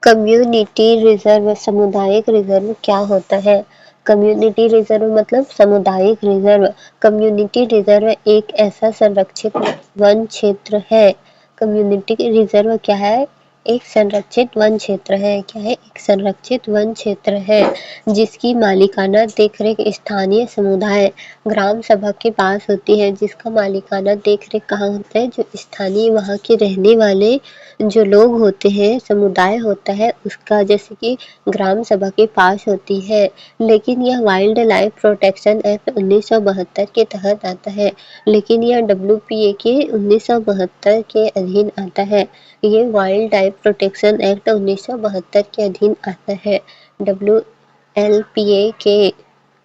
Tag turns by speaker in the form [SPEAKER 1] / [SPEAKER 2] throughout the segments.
[SPEAKER 1] Community reserve सामुदायिक reserve क्या होता है? कम्युनिटी रिजर्व मतलब सामुदायिक रिजर्व। कम्युनिटी रिजर्व एक ऐसा संरक्षित वन क्षेत्र है। कम्युनिटी रिजर्व क्या है? एक संरक्षित वन क्षेत्र है। क्या है? एक संरक्षित वन क्षेत्र है जिसकी मालिकाना देखरेख स्थानीय समुदाय ग्राम सभा के पास होती है। जिसका मालिकाना देखरेख कहाँ होता है? जो स्थानीय वहाँ के रहने वाले जो लोग होते हैं, समुदाय होता है उसका, जैसे कि ग्राम सभा के पास होती है। लेकिन यह वाइल्ड लाइफ प्रोटेक्शन एक्ट 1972 के तहत आता है। लेकिन यह WPA के 1972 के अधीन आता है। ये वाइल्ड लाइफ प्रोटेक्शन एक्ट 1972 के अधीन आता है। WLPA के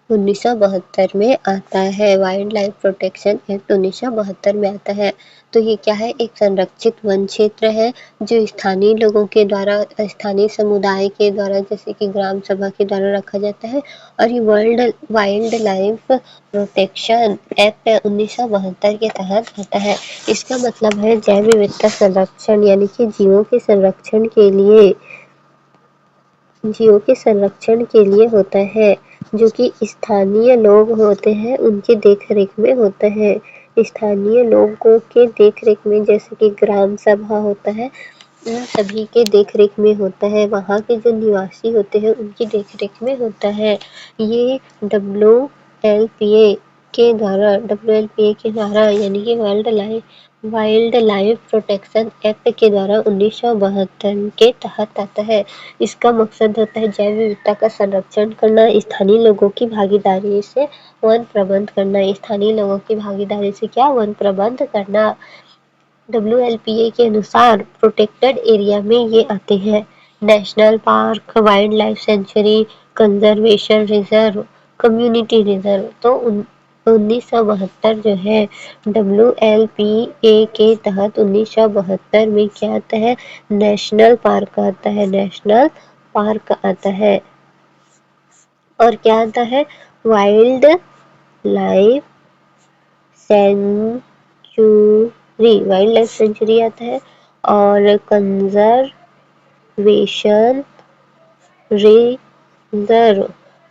[SPEAKER 1] 1972 में आता है। वाइल्ड लाइफ प्रोटेक्शन एक्ट 1972 में आता है। तो ये क्या है? एक संरक्षित वन क्षेत्र है जो स्थानीय लोगों के द्वारा, स्थानीय समुदाय के द्वारा, जैसे कि ग्राम सभा के द्वारा रखा जाता है। और ये वाइल्ड लाइफ प्रोटेक्शन एक्ट 1972 के तहत आता है। इसका मतलब है जैव विविधता संरक्षण, यानी कि जीवों के संरक्षण के लिए होता है, जो कि स्थानीय लोग होते हैं उनकी देखरेख में होता है। स्थानीय लोगों के देखरेख में, जैसे कि ग्राम सभा होता है, उन सभी के देखरेख में होता है। वहाँ के जो निवासी होते हैं उनकी देखरेख में होता है। ये WLPA के द्वारा यानी कि वाइल्ड लाइफ प्रोटेक्शन एक्ट के द्वारा 1972 के तहत आता है। इसका मकसद होता है जैव विविधता का संरक्षण करना, स्थानीय लोगों की भागीदारी से वन प्रबंध करना। स्थानीय लोगों की भागीदारी से क्या? वन प्रबंध करना। WLPA के अनुसार प्रोटेक्टेड एरिया में ये आते हैं: national park, wild life sanctuary, conservation reserve, community reserve. तो 1972 जो है, WLPA के तहत 1972 में क्या आता है? नेशनल पार्क आता है। नेशनल पार्क आता है। और क्या आता है? वाइल्ड लाइफ सेंचुरी आता है। और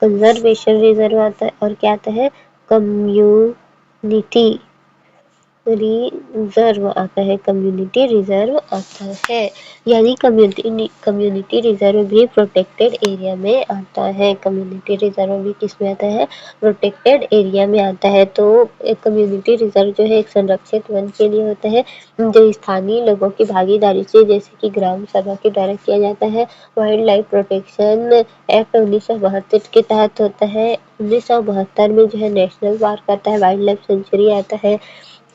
[SPEAKER 1] कंजर्वेशन रिजर्व आता है। और क्या आता है? कम्युनिटी रिजर्व आता है। कम्युनिटी रिजर्व आता है। यानी कम्युनिटी रिजर्व भी प्रोटेक्टेड एरिया में आता है। कम्युनिटी रिजर्व भी किस में आता है? प्रोटेक्टेड एरिया में आता है। तो एक कम्युनिटी रिजर्व जो है एक संरक्षित वन के लिए होता है, जो स्थानीय लोगों की भागीदारी से, जैसे कि ग्राम सभा के द्वारा किया जाता है। वाइल्ड लाइफ प्रोटेक्शन एक्ट 1972 के तहत होता है। 1972 में जो है नेशनल पार्क आता है, वाइल्ड लाइफ सेंचुरी आता है,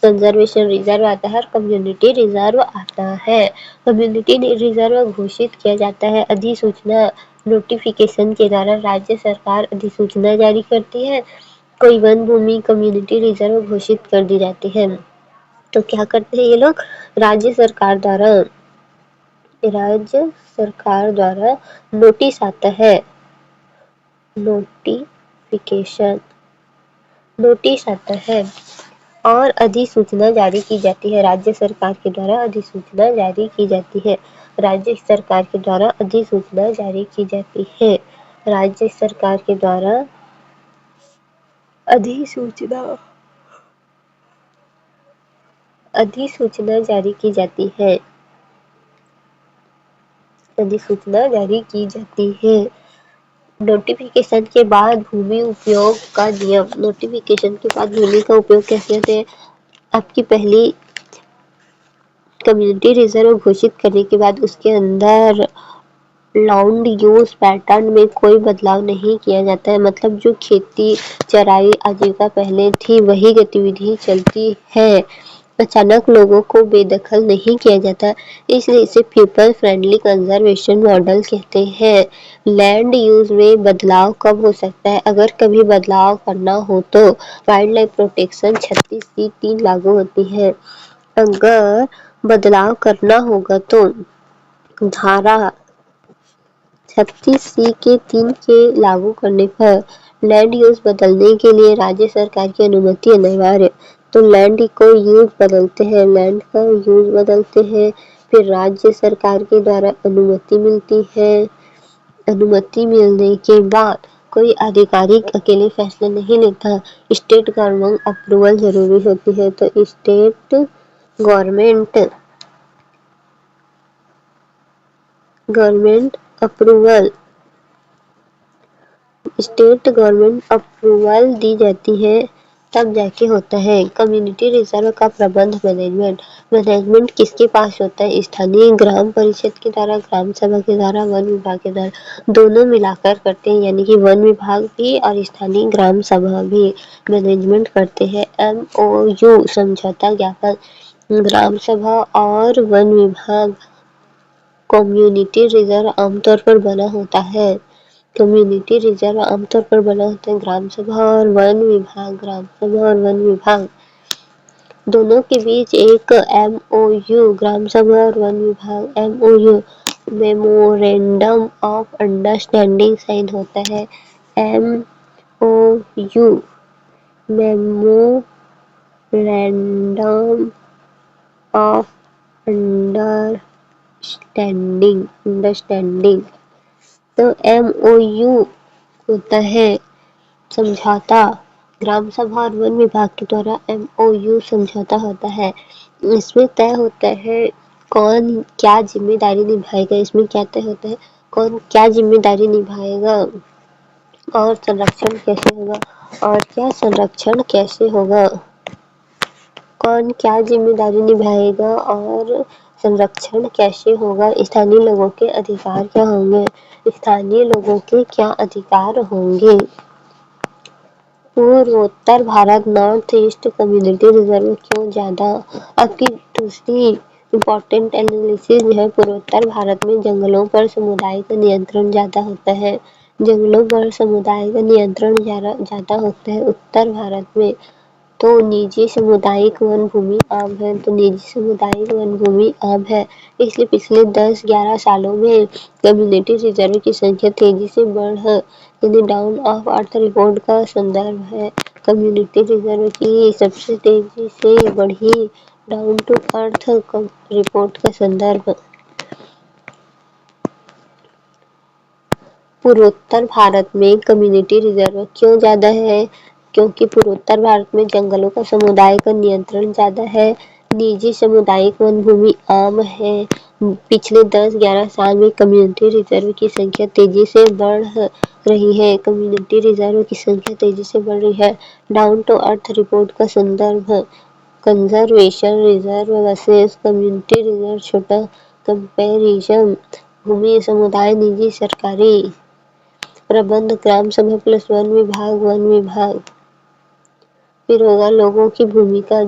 [SPEAKER 1] कंजर्वेशन रिजर्व आता है और कम्युनिटी रिजर्व आता है। कम्युनिटी रिजर्व घोषित किया जाता है अधिसूचना नोटिफिकेशन के द्वारा। राज्य सरकार अधिसूचना जारी करती है। कोई वन भूमि कम्युनिटी रिजर्व घोषित कर दी जाती है तो क्या करते हैं ये लोग? राज्य सरकार द्वारा नोटिस आता है, नोटिस आता है और अधिसूचना जारी की जाती है। राज्य सरकार के द्वारा अधिसूचना जारी की जाती है। राज्य सरकार के द्वारा अधिसूचना जारी की जाती है। राज्य सरकार के द्वारा अधिसूचना जारी की जाती है। अधिसूचना जारी की जाती है। नोटिफिकेशन के बाद भूमि उपयोग का नियम। नोटिफिकेशन के बाद भूमि का उपयोग कैसे होते हैं? आपकी पहली कम्युनिटी रिजर्व घोषित करने के बाद उसके अंदर लैंड यूज पैटर्न में कोई बदलाव नहीं किया जाता है। मतलब जो खेती, चराई, आजीविका पहले थी वही गतिविधि चलती है। अचानक लोगों को बेदखल नहीं किया जाता, इसलिए इसे पीपल फ्रेंडली कंजर्वेशन मॉडल कहते हैं। लैंड यूज में बदलाव कब हो सकता है? अगर कभी बदलाव करना हो तो वाइल्ड लाइफ प्रोटेक्शन 36(3) लागू होती है। अगर बदलाव करना होगा तो धारा 36(3) के लागू करने पर लैंड यूज बदलने के लिए राज्य सरकार की अनुमति अनिवार्य। तो लैंड का यूज बदलते हैं, फिर राज्य सरकार के द्वारा अनुमति मिलती है। अनुमति मिलने के बाद कोई आधिकारिक अकेले फैसला नहीं लेता, स्टेट गवर्नमेंट अप्रूवल जरूरी होती है। तो government approval state government approval दी जाती है, तब जाके होता है। कम्युनिटी रिजर्व का प्रबंध मैनेजमेंट किसके पास होता है? स्थानीय ग्राम परिषद के द्वारा, ग्राम सभा के द्वारा, वन विभाग के द्वारा, दोनों मिलाकर करते हैं। यानी कि वन विभाग भी और स्थानीय ग्राम सभा भी मैनेजमेंट करते हैं। MOU समझौता ज्ञापन ग्राम सभा और वन विभाग कम्युनिटी रिजर्व आमतौर पर बना होता है। कम्युनिटी रिजर्व आमतौर पर बना होता है ग्राम सभा और वन विभाग, ग्राम सभा और वन विभाग दोनों के बीच एक MOU, ग्राम सभा और वन विभाग MOU memorandum of understanding sign होता है। MOU मेमोरेंडम ऑफ अंडरस्टैंडिंग तो MOU होता है समझौता। ग्राम सभा और वन विभाग के द्वारा MOU समझौता होता है। इसमें तय होता है कौन क्या जिम्मेदारी निभाएगा। इसमें क्या तय होता है कौन क्या जिम्मेदारी निभाएगा और संरक्षण कैसे होगा कौन क्या जिम्मेदारी निभाएगा और संरक्षण कैसे होगा। स्थानीय लोगों के अधिकार क्या होंगे। पूर्वोत्तर Bharat north east community reserve क्यों ज्यादा? आपकी दूसरी इम्पोर्टेंट एनालिसिस है पूर्वोत्तर भारत में जंगलों पर समुदाय का नियंत्रण ज्यादा होता है। जंगलों पर समुदाय का नियंत्रण ज्यादा होता है। उत्तर भारत में तो निजी सामुदायिक वन भूमि आम है। इसलिए पिछले 10-11 सालों में कम्युनिटी रिजर्व की संख्या तेजी से यानी डाउन ऑफ अर्थ रिपोर्ट का संदर्भ है। कम्युनिटी रिजर्व की सबसे तेजी से बढ़ी डाउन टू अर्थ रिपोर्ट का संदर्भ। पूर्वोत्तर भारत में कम्युनिटी रिजर्व क्यों ज्यादा है? क्योंकि पूर्वोत्तर भारत में जंगलों का समुदाय का नियंत्रण ज्यादा है। निजी सामुदायिक वन भूमि आम है। पिछले 10-11 साल में कम्युनिटी रिजर्व की संख्या तेजी से बढ़ रही है। डाउन टू अर्थ रिपोर्ट का संदर्भ conservation reserve versus community reserve छोटा कंपैरिजन भूमि समुदाय निजी सरकारी प्रबंध ग्राम सभा प्लस वन विभाग फिर होगा लोगों की भूमिका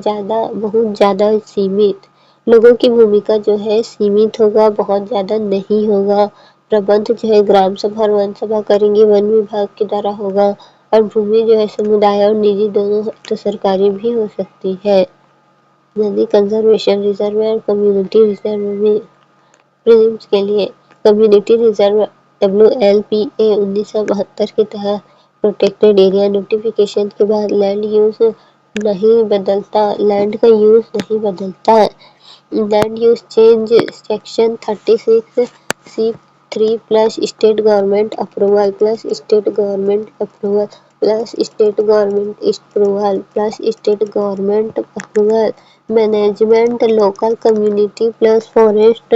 [SPEAKER 1] बहुत ज्यादा सीमित। लोगों की भूमिका जो है सीमित होगा, बहुत ज्यादा नहीं होगा। प्रबंध जो है ग्राम सभा और वन सभा करेंगे, वन विभाग के द्वारा होगा। और भूमि जो है समुदाय और निजी दोनों तो सरकारी भी हो सकती है। यानी कंजर्वेशन रिजर्व और कम्युनिटी रिजर्व में प्रीलिम्स के लिए कम्युनिटी रिजर्व WLPA 1972 के तहत प्रोटेक्टेड एरिया नोटिफिकेशन के बाद लैंड का यूज नहीं बदलता। Land use change section 36C3 plus state government approval plus state government management local community plus forest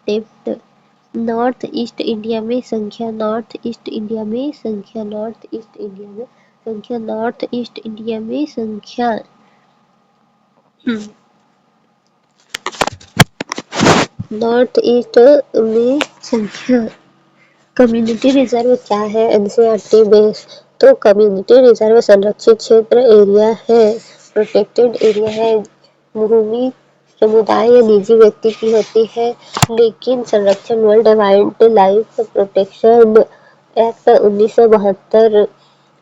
[SPEAKER 1] depth north east India में संख्या कम्युनिटी रिजर्व क्या है? NCERT बेस तो कम्युनिटी रिजर्व संरक्षित क्षेत्र एरिया है, प्रोटेक्टेड एरिया है। भूमि समुदाय या निजी व्यक्ति की होती है, लेकिन संरक्षण world wild life protection act 1972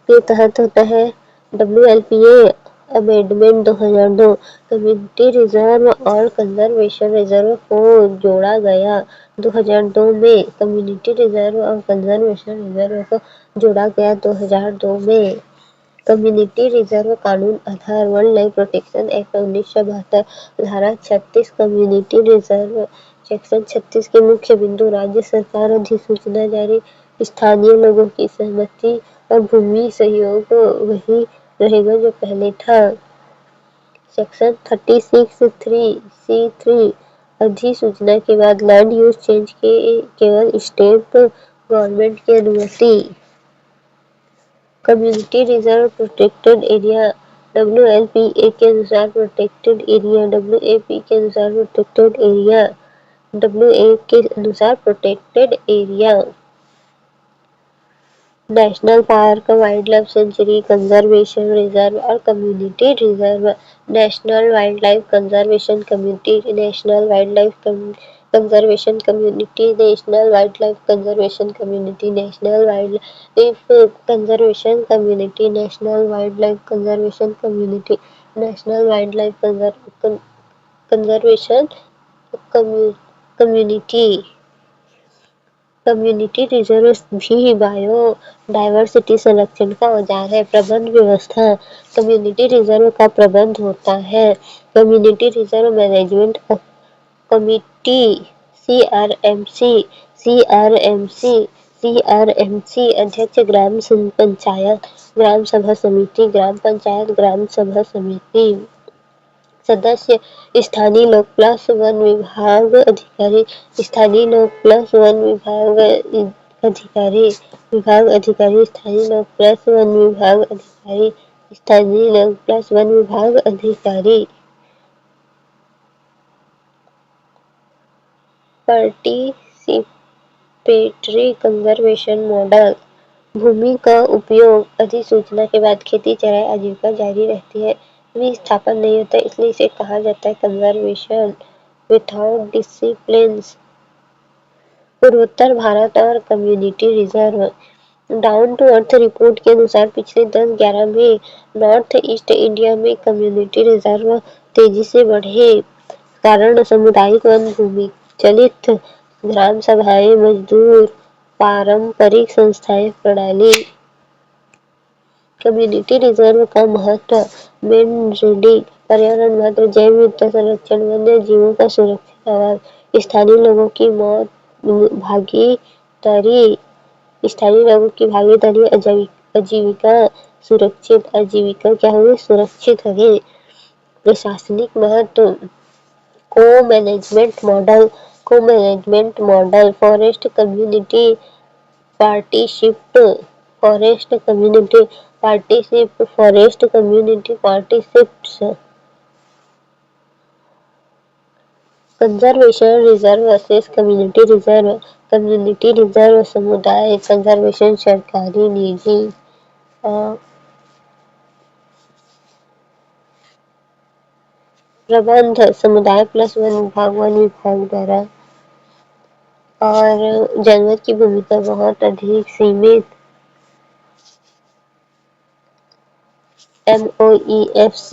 [SPEAKER 1] के तहत होता है। WLPA अमेंडमेंट 2002 कम्युनिटी रिजर्व और कंजर्वेशन रिजर्व को जोड़ा गया। 2002 में कम्युनिटी रिजर्व और कंजर्वेशन रिजर्व को जोड़ा गया 2002 में। कम्युनिटी रिजर्व कानून आधार वाइल्ड लाइफ प्रोटेक्शन एक्ट 1972 धारा 36 कम्युनिटी रिजर्व सेक्शन 36 के मुख्य बिंदु राज्य सरकार अधिसूचना जारी, स्थानीय लोगों की सहमति और भूमि सहयोग वही रहेगा जो पहले था। सेक्शन 36(3)(c)(3) अधिसूचना के बाद लैंड यूज चेंज के केवल स्टेट गवर्नमेंट की अनुमति। Community reserve protected area WLPA के अनुसार प्रोटेक्टेड एरिया, WAP के अनुसार प्रोटेक्टेड एरिया, WA के अनुसार protected area. National park, wild life sanctuary, conservation reserve और community reserve. National wild life conservation community, national wild life conservation community, national wild life conservation community, national wild life conservation community, national wild life conservation community, national wild life conservation community. Community reserve भी bio diversity संरक्षण का औजार है। प्रबंध व्यवस्था, community reserve का प्रबंध होता है community reserve management committee CRMC। अध्यक्ष ग्राम पंचायत, ग्राम सभा समिति, ग्राम पंचायत, ग्राम सभा समिति। सदस्य स्थानीय लोग प्लस वन विभाग अधिकारी, स्थानीय लोग प्लस वन विभाग अधिकारी, स्थानीय लोग प्लस वन विभाग अधिकारी, स्थानीय लोग प्लस वन विभाग अधिकारी। पार्टिसिपेटरी कंजर्वेशन मॉडल, भूमि का उपयोग अधिसूचना के बाद खेती चराई आजीविका जारी रहती है, विस्थापन नहीं होता, इसलिए इसे कहा जाता है कंजर्वेशन विथआउट डिसिप्लिन्स। पूर्वोत्तर भारत और community reserve, down to earth report के अनुसार पिछले 10-11 में नॉर्थ ईस्ट इंडिया में कम्युनिटी रिजर्व तेजी से बढ़े। कारण सामुदायिक वन भूमि चलित ग्राम सभाएं, मजदूर, पारंपरिक संस्थाएं प्रणाली। कम्युनिटी रिजर्व का महत्व, मेन रीडिंग, पर्यावरण महत्व, जैव विविधता संरक्षण, वन्य जीवों का सुरक्षित आवास, स्थानीय लोगों की भागीदारी, आजीविका सुरक्षित, आजीविका क्या होगी, सुरक्षित होगी। प्रशासनिक महत्व, को management model, forest community partnership, forest community partnerships. Conservation reserve versus community reserve, community reserve समुदाय, कंजर्वेशन सरकारी निजी। प्रबंध, समुदाय प्लस वन विभाग द्वारा, और जानवर की भूमिका बहुत अधिक सीमित। MOEFCC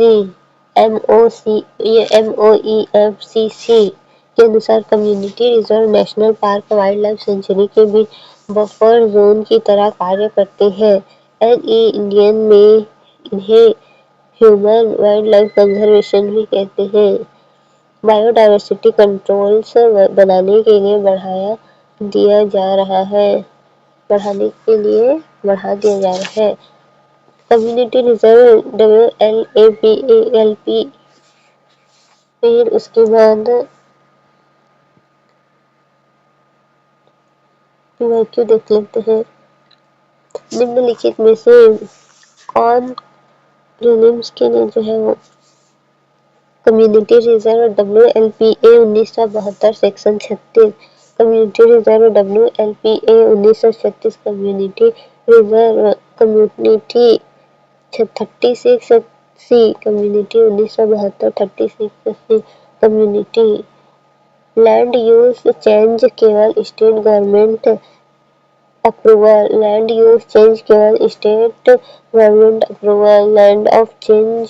[SPEAKER 1] के अनुसार community reserve national park, wild life century के बीच बफर जोन की तरह कार्य करते हैं। इंडियन में इन्हें ह्यूमन वाइल्ड लाइफ कंजर्वेशन भी कहते हैं। बायोडायवर्सिटी कंट्रोल्स बनाने के लिए बढ़ा दिया जा रहा है। कम्युनिटी रिजर्व WLAP, फिर उसके बाद क्यों देख लेते हैं। निम्नलिखित में से कौन प्रीलिम्स के लिए जो है वो community reserve WLPA 1972 section 36, community reserve WLPA 1936, community reserve community 36C, community 1972 36C, community. Land use change केवल state government approval, land use change केवल state government approval, land of change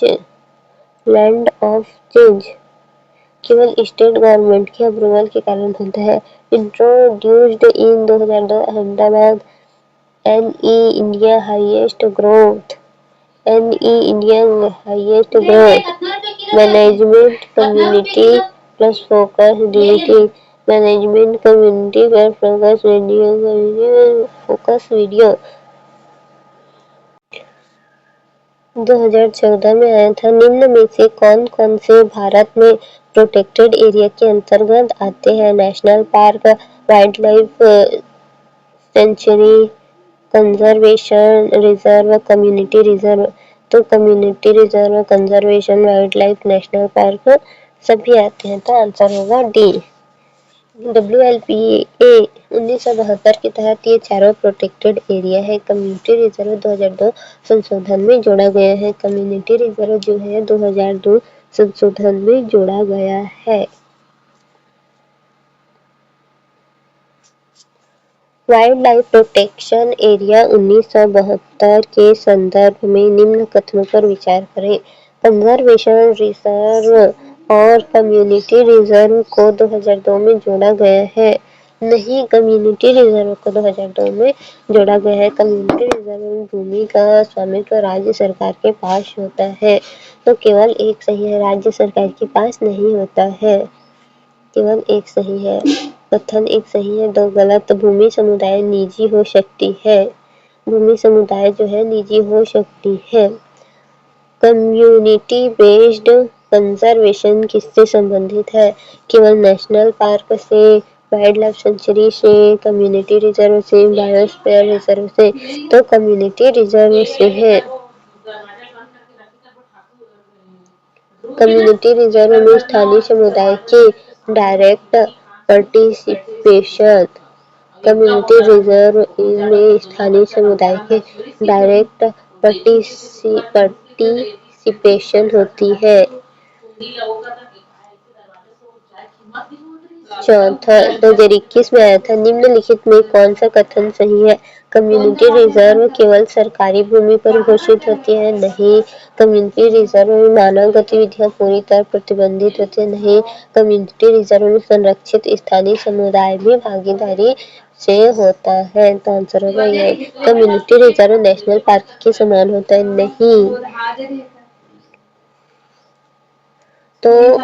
[SPEAKER 1] केवल स्टेट गवर्नमेंट के approval के कारण होता है। Introduced in 2002 Ahmedabad NE India highest growth NE India highest growth management community plus focus DT management community plus focus video 2014 में आया था। निम्न में से कौन कौन से भारत में प्रोटेक्टेड एरिया के अंतर्गत आते हैं? National park, wild life sanctuary, conservation reserve, community reserve. तो community reserve, conservation, wild life, national park सभी आते हैं, तो आंसर होगा डी। WLPA 1972 के तहत ये चारों प्रोटेक्टेड एरिया है। कम्युनिटी रिजर्व 2002 संशोधन में जोड़ा गया है। कम्युनिटी रिजर्व जो है 2002 संशोधन में जोड़ा गया है। वाइल्ड लाइफ प्रोटेक्शन एरिया 1972 के संदर्भ में निम्न कथनों पर विचार करें। कंजर्वेशन रिजर्व और कम्युनिटी रिजर्व को 2002 में जोड़ा गया है। नहीं, कम्युनिटी रिजर्व को 2002 में जोड़ा गया है। कम्युनिटी रिजर्व में भूमि का स्वामित्व राज्य सरकार के पास होता है, तो केवल एक सही है, राज्य सरकार के पास नहीं होता है। केवल एक सही है, कथन एक सही है, दो गलत। भूमि समुदाय निजी हो सकती है। भूमि समुदाय जो है निजी हो सकती है। कम्युनिटी बेस्ड कंजर्वेशन किससे संबंधित है? केवल नेशनल पार्क से, वाइल्ड लाइफ सेंचुरी से, कम्युनिटी रिजर्व से, बायोस्फीयर रिजर्व से। तो कम्युनिटी रिजर्व से है। कम्युनिटी रिजर्व में स्थानीय समुदाय के डायरेक्ट पार्टिसिपेशन। कम्युनिटी रिजर्व में स्थानीय समुदाय के डायरेक्ट पार्टिसिपेशन होती है। चौथा 2021 में आया था। निम्नलिखित में कौन सा कथन सही है? कम्युनिटी रिजर्व केवल सरकारी भूमि पर घोषित होती है। नहीं। कम्युनिटी रिजर्व में मानव गतिविधियां पूरी तरह प्रतिबंधित होती है। नहीं। कम्युनिटी रिजर्व में संरक्षित स्थानीय समुदाय भी भागीदारी से होता है, तो आंसर होगा ये। कम्युनिटी रिजर्व नेशनल पार्क के समान होता है। नहीं। तो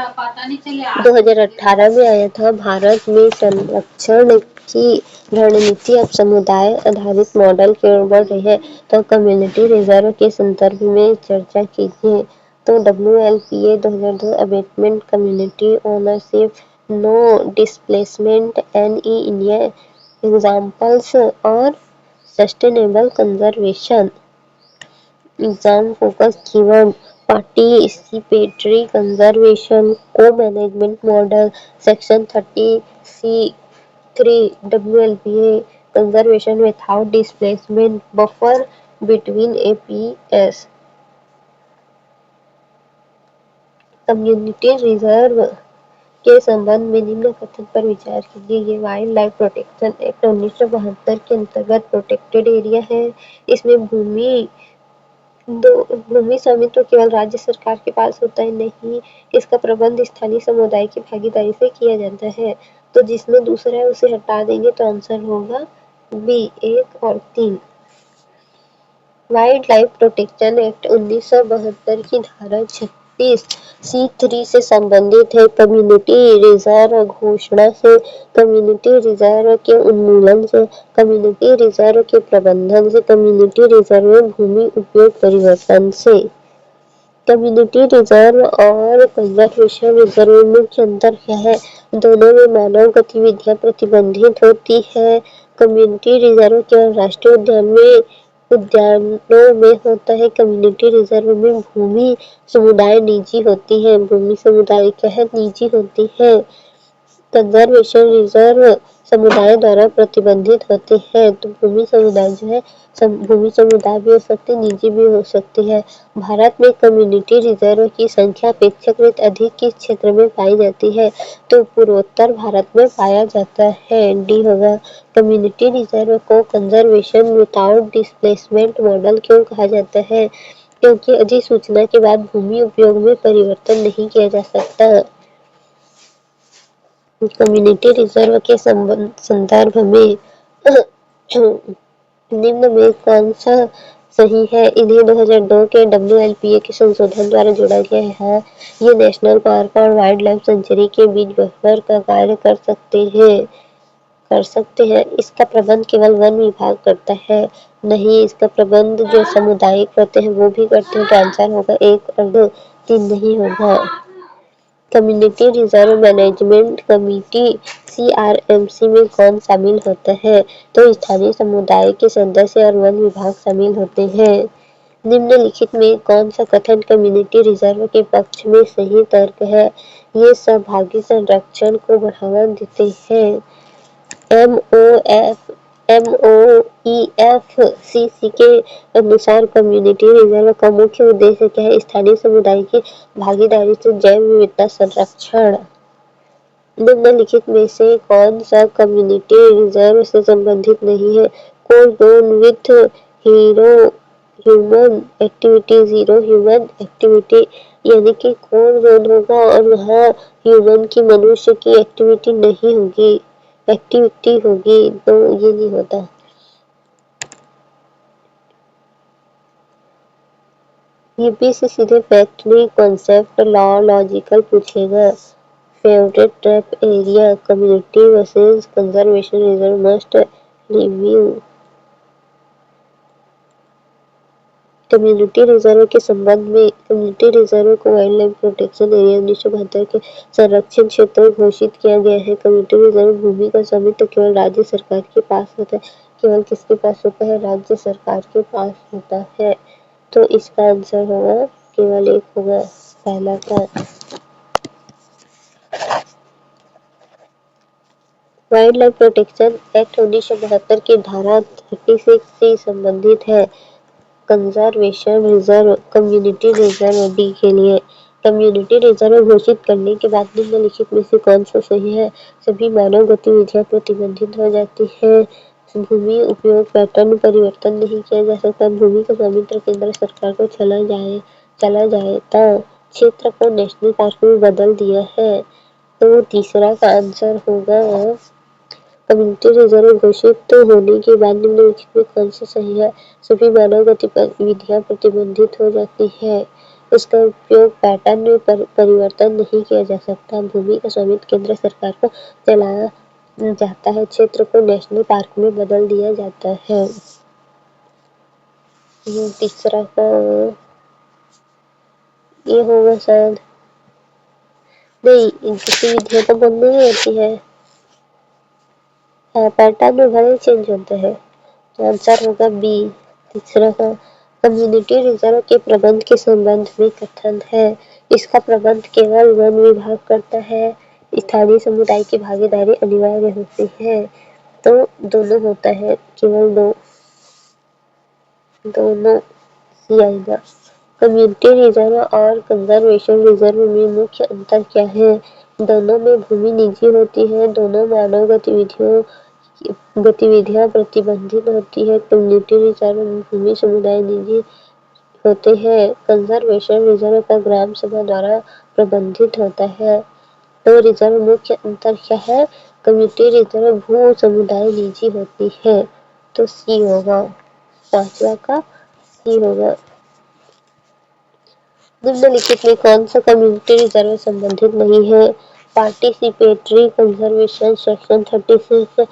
[SPEAKER 1] 2018 में आया था। भारत में संरक्षण की रणनीति अब समुदाय आधारित मॉडल की ओर बढ़ रही है, तो कम्युनिटी रिजर्व के संदर्भ में चर्चा कीजिए। तो WLPA 2002 abatement, community ownership, no displacement, NE India examples और sustainable conservation. Exam focus keyword participatory conservation, co-management model, section 30C3 WLPA conservation without displacement, buffer between APS। Community reserve के संबंध में निम्न कथन पर विचार कीजिए। ये वाइल्ड लाइफ प्रोटेक्शन एक्ट 1972 के अंतर्गत प्रोटेक्टेड एरिया है। इसमें भूमि स्वामित्व केवल राज्य सरकार के पास होता है। नहीं, इसका प्रबंध स्थानीय समुदाय की भागीदारी से किया जाता है। तो जिसमें दूसरा है उसे हटा देंगे, तो आंसर होगा बी 1 और 3। वाइल्ड लाइफ प्रोटेक्शन एक्ट 1972 की धारा 36C3 से संबंधित है। कम्युनिटी रिजर्व घोषणा से, कम्युनिटी रिजर्व के उन्मूलन से, कम्युनिटी रिजर्व के प्रबंधन से, कम्युनिटी रिजर्व में भूमि उपयोग परिवर्तन से। कम्युनिटी रिजर्व और कंजर्वेशन रिजर्व में मुख्य अंतर क्या है? दोनों में मानव गतिविधियां प्रतिबंधित होती है। कम्युनिटी रिजर्व केवल राष्ट्रीय उद्यानों में होता है। कम्युनिटी रिजर्व में भूमि समुदाय निजी होती है। भूमि समुदाय क्या है? निजी होती है। कंजर्वेशन रिजर्व समुदाय द्वारा प्रतिबंधित होते हैं। तो भूमि समुदाय जो है, भूमि समुदाय भी हो सकते हैं, निजी भी हो सकते हैं। भारत में कम्युनिटी रिजर्व की संख्या अपेक्षाकृत अधिक किस क्षेत्र में पाई जाती है? तो पूर्वोत्तर भारत में पाया जाता है। डी होगा। कम्युनिटी रिजर्व को कंजर्वेशन विदाउट डिस्प्लेसमेंट मॉडल क्यों कहा जाता है? क्योंकि अधिसूचना के बाद भूमि उपयोग में परिवर्तन नहीं किया जा सकता। कम्युनिटी रिजर्व के संदर्भ में निम्न में कौन सा सही है। इन्हें 2002 के WLPA के संशोधन द्वारा जोड़ा गया है। ये नेशनल पार्क और वाइल्ड लाइफ सेंचुरी के बीच बफर का कार्य कर सकते हैं। इसका प्रबंध केवल वन विभाग करता है। नहीं, इसका प्रबंध जो सामुदायिक करते हैं वो भी करते हैं। तो आंसर होगा 1 और 2, 3 नहीं होगा। Community reserve management committee CRMC में कौन शामिल होता है? तो स्थानीय समुदाय के सदस्य और वन विभाग शामिल होते हैं। निम्नलिखित में कौन सा कथन कम्युनिटी रिजर्व के पक्ष में सही तर्क है? ये सहभागी संरक्षण को बढ़ावा देते हैं। MOEFCC के अनुसार कम्युनिटी रिजर्व का मुख्य उद्देश्य क्या है? स्थानीय समुदाय की भागीदारी से जैव विविधता संरक्षण। निम्नलिखित में से कौन सा कम्युनिटी रिजर्व से संबंधित नहीं है? Core with human activity, zero human activity, यानी कि कोर जोन होगा और वहाँ ह्यूमन की, मनुष्य की एक्टिविटी नहीं होगी, एक्टिविटी होगी, तो ये नहीं होता। यूपी से सीधे फैक्ट नहीं, कॉन्सेप्ट लॉजिकल पूछेगा। Favourite trap area, community versus conservation reserve, must review. Community reserve के संबंध में, कम्युनिटी रिजर्व को वाइल्ड लाइफ प्रोटेक्शन एरिया 1972 के संरक्षण क्षेत्र घोषित किया गया है। कम्युनिटी रिजर्व भूमि का स्वामित्व केवल राज्य सरकार के पास होता है। केवल किसके पास होता है? राज्य सरकार के पास होता है। तो इसका आंसर होगा केवल 1 होगा, पहला का। वाइल्ड लाइफ प्रोटेक्शन एक्ट 1972 की धारा 36 से संबंधित है। Conservation reserve, community reserve D के लिए। कम्युनिटी रिजर्व घोषित करने के बाद निम्नलिखित में से कौन सा सही है? सभी मानव गतिविधियां प्रतिबंधित हो जाती है। भूमि उपयोग पैटर्न परिवर्तन नहीं किया जा सकता। भूमि का स्वामित्व केंद्र सरकार को चला जाएगा। क्षेत्र को नेशनल पार्क में बदल दिया है। तो तीसरा का आंसर होगा कम्युनिटी रिजर्व घोषित होने के बाद निम्नलिखित में कौन सा सही है? सभी मानव गतिविधियां प्रतिबंधित हो जाती है। इसका उपयोग पैटर्न में परिवर्तन नहीं किया जा सकता। भूमि का स्वामित्व केंद्र सरकार को चलाया जाता है। क्षेत्र को नेशनल पार्क में बदल दिया जाता है। तीसरा का ये होगा शायद, नहीं, गतिविधियां तो बंद नहीं होती है। हाँ, पैटर्न में भले चेंज होता है। तो आंसर होगा बी, तीसरा का। कम्युनिटी रिजर्व के प्रबंध के संबंध में कथन है। इसका प्रबंध केवल वन विभाग करता है। स्थानीय समुदाय की भागीदारी अनिवार्य होती है। तो दोनों होता है, केवल दोनों ही आएगा। कम्युनिटी रिजर्व और कंजर्वेशन रिजर्व में मुख्य अंतर क्या है? दोनों में भूमि निजी होती है। दोनों मानव गतिविधियां प्रतिबंधित होती है। कम्युनिटी रिजर्व में भूमि समुदाय निजी होते हैं। कंजर्वेशन रिजर्व का ग्राम सभा द्वारा प्रबंधित होता है। तो रिजर्व मुख्य अंतर क्या है? कम्युनिटी रिजर्व भू समुदाय निजी होती है। तो सी होगा, पांचवा का सी होगा। निम्नलिखित में कौन सा कम्युनिटी रिजर्व संबंधित नहीं है? Participatory conservation section 36,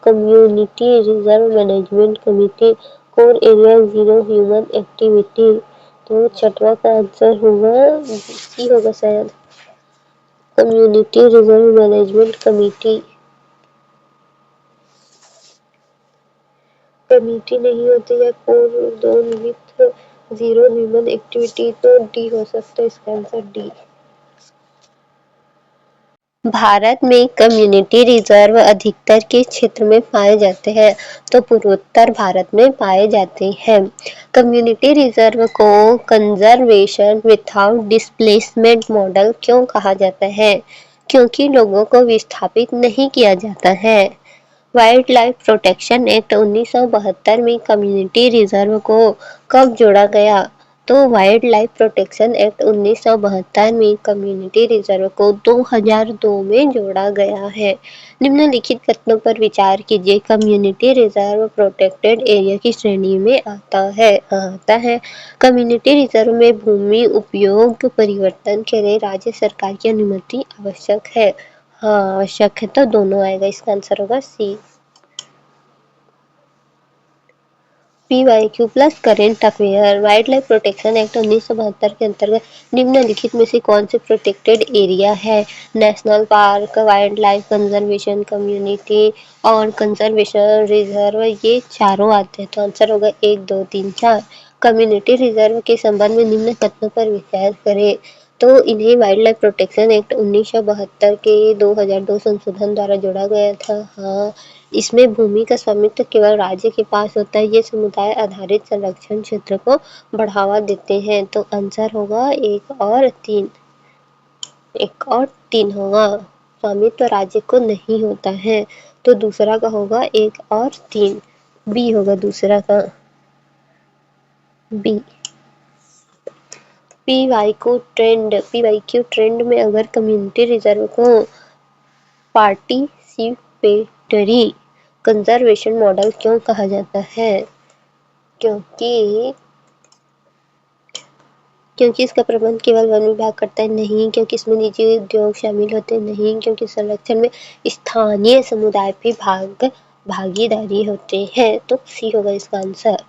[SPEAKER 1] community reserve management committee, core area, zero human activity. तो छठवां का आंसर होगा सी होगा शायद, community reserve management committee. Committee नहीं होती है core zone with zero human activity. तो डी हो सकता है इसका आंसर, डी। भारत में कम्युनिटी रिजर्व अधिकतर किस क्षेत्र में पाए जाते हैं? तो पूर्वोत्तर भारत में पाए जाते हैं। कम्युनिटी रिजर्व को कंजर्वेशन विथआउट डिस्प्लेसमेंट मॉडल क्यों कहा जाता है? क्योंकि लोगों को विस्थापित नहीं किया जाता है। वाइल्ड लाइफ प्रोटेक्शन एक्ट 1972 में कम्युनिटी रिजर्व को कब जोड़ा गया? तो वाइल्ड लाइफ प्रोटेक्शन एक्ट 1972 में कम्युनिटी रिजर्व को 2002 में जोड़ा गया है। निम्नलिखित कथनों पर विचार कीजिए। कम्युनिटी रिजर्व प्रोटेक्टेड एरिया की श्रेणी में आता है। कम्युनिटी रिजर्व में भूमि उपयोग परिवर्तन के लिए राज्य सरकार की अनुमति आवश्यक है। हाँ, आवश्यक है, तो दोनों आएगा। इसका आंसर होगा सी। PYQ plus current affair. Wild life protection act 1972 के अंतर्गत निम्नलिखित में से कौन से प्रोटेक्टेड एरिया है? National park, wild life conservation community और कंजर्वेशन रिजर्व, ये चारों आते हैं। तो आंसर होगा 1, 2, 3, 4। कम्युनिटी रिजर्व के संबंध में निम्न कथनों पर विचार करें। तो इन्हें वाइल्ड लाइफ प्रोटेक्शन एक्ट 1972 के 2002 संशोधन द्वारा जोड़ा गया था। हाँ, इसमें भूमि का स्वामित्व केवल राज्य के पास होता है। ये समुदाय आधारित संरक्षण क्षेत्र को बढ़ावा देते हैं। तो आंसर होगा 1 और 3। 1 और 3 होगा। स्वामित्व राज्य को नहीं होता है, तो दूसरा का होगा 1 और 3। बी होगा दूसरा का, बी। पीवाईक्यू ट्रेंड में अगर कम्युनिटी रिजर्व को पार्टिसिपेटरी कंजर्वेशन मॉडल क्यों कहा जाता है? क्योंकि इसका प्रबंध केवल वन विभाग करता है? नहीं। क्योंकि इसमें निजी उद्योग शामिल होते हैं? नहीं। क्योंकि संरक्षण में स्थानीय समुदाय भी भागीदारी होते हैं? तो सी होगा इसका answer.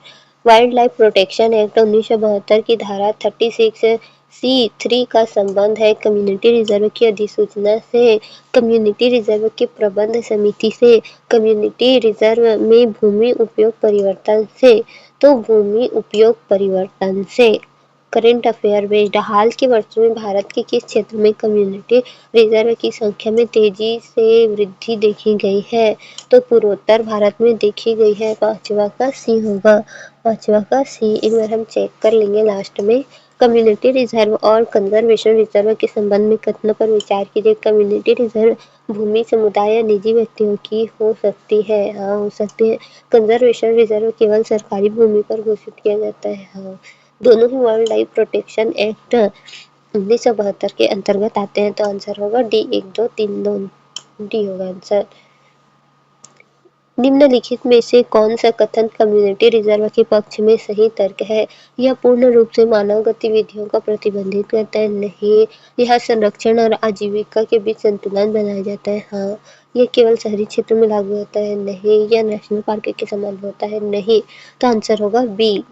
[SPEAKER 1] Wild life protection act 1972 की धारा 36C3 का संबंध है कम्युनिटी रिजर्व की अधिसूचना से, कम्युनिटी रिजर्व की प्रबंध समिति से, कम्युनिटी रिजर्व में भूमि उपयोग परिवर्तन से। तो भूमि उपयोग परिवर्तन से। Current affair based. हाल के वर्षों में भारत के किस क्षेत्र में कम्युनिटी रिजर्व की संख्या में तेजी से वृद्धि देखी गई है? तो पूर्वोत्तर भारत में देखी गई है। पांचवा का सी होगा, पांचवा का सी। एक बार हम चेक कर लेंगे लास्ट में। कम्युनिटी रिजर्व और कंजर्वेशन रिजर्व के संबंध में कथनों पर विचार कीजिए। कम्युनिटी रिजर्व भूमि समुदाय या निजी व्यक्तियों की हो सकती है? हाँ, हो सकती है। कंजर्वेशन रिजर्व केवल सरकारी भूमि पर घोषित किया जाता है? हाँ। दोनों ही वाइल्ड लाइफ प्रोटेक्शन एक्ट 1972 के अंतर्गत आते हैं। तो आंसर होगा डी। 1, 2, 3, 2, डी होगा आंसर। निम्नलिखित में से कौन सा कथन कम्युनिटी रिजर्व के पक्ष में सही तर्क है? यह पूर्ण रूप से मानव गतिविधियों को प्रतिबंधित करता है? नहीं। यह संरक्षण और आजीविका के बीच संतुलन बनाया जाता है? हाँ। यह केवल शहरी क्षेत्रों में लागू होता है? नहीं। यह नेशनल पार्क के समान होता है? नहीं। तो आंसर होगा B.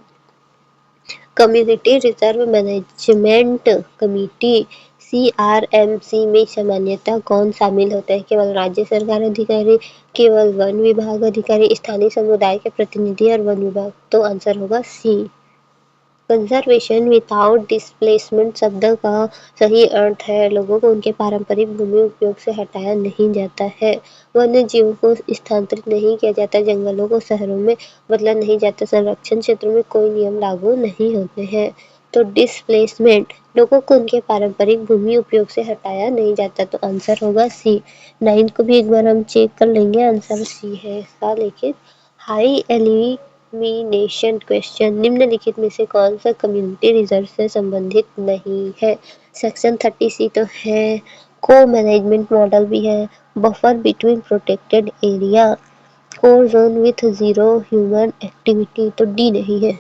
[SPEAKER 1] Community reserve management committee CRMC में सामान्यतः कौन शामिल होता है? केवल राज्य सरकार अधिकारी, केवल वन विभाग अधिकारी, स्थानीय समुदाय के प्रतिनिधि और वन विभाग? तो आंसर होगा सी। कंजर्वेशन विदाउट डिस्प्लेसमेंट शब्द का सही अर्थ है लोगों को उनके पारंपरिक भूमि उपयोग से हटाया नहीं जाता है, वन्य जीवों को स्थानांतरित नहीं किया जाता, जंगलों को शहरों में बदला नहीं जाता, संरक्षण क्षेत्रों में कोई नियम लागू नहीं होते हैं। तो डिस्प्लेसमेंट, लोगों को उनके पारंपरिक भूमि उपयोग से हटाया नहीं जाता। तो आंसर होगा सी। 9 को भी एक बार हम चेक कर लेंगे, आंसर सी है इसका। लेकिन हाई एलिमिनेशन क्वेश्चन, निम्नलिखित में से कौन सा कम्युनिटी रिजर्व से संबंधित नहीं है? सेक्शन 30C तो है, को मैनेजमेंट मॉडल भी है, buffer between protected area, core zone with zero human activity. तो डी नहीं है,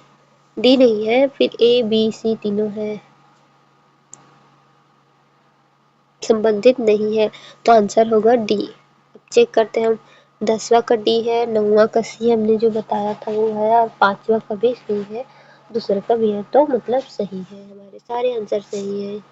[SPEAKER 1] डी नहीं है। फिर ए बी सी तीनों है, संबंधित नहीं है। तो आंसर होगा डी। अब चेक करते हैं हम। 10वां का डी है, 9वां का सी हमने जो बताया था वो है, और 5वां का भी सी है, दूसरे का भी है। तो मतलब सही है, हमारे सारे आंसर सही है।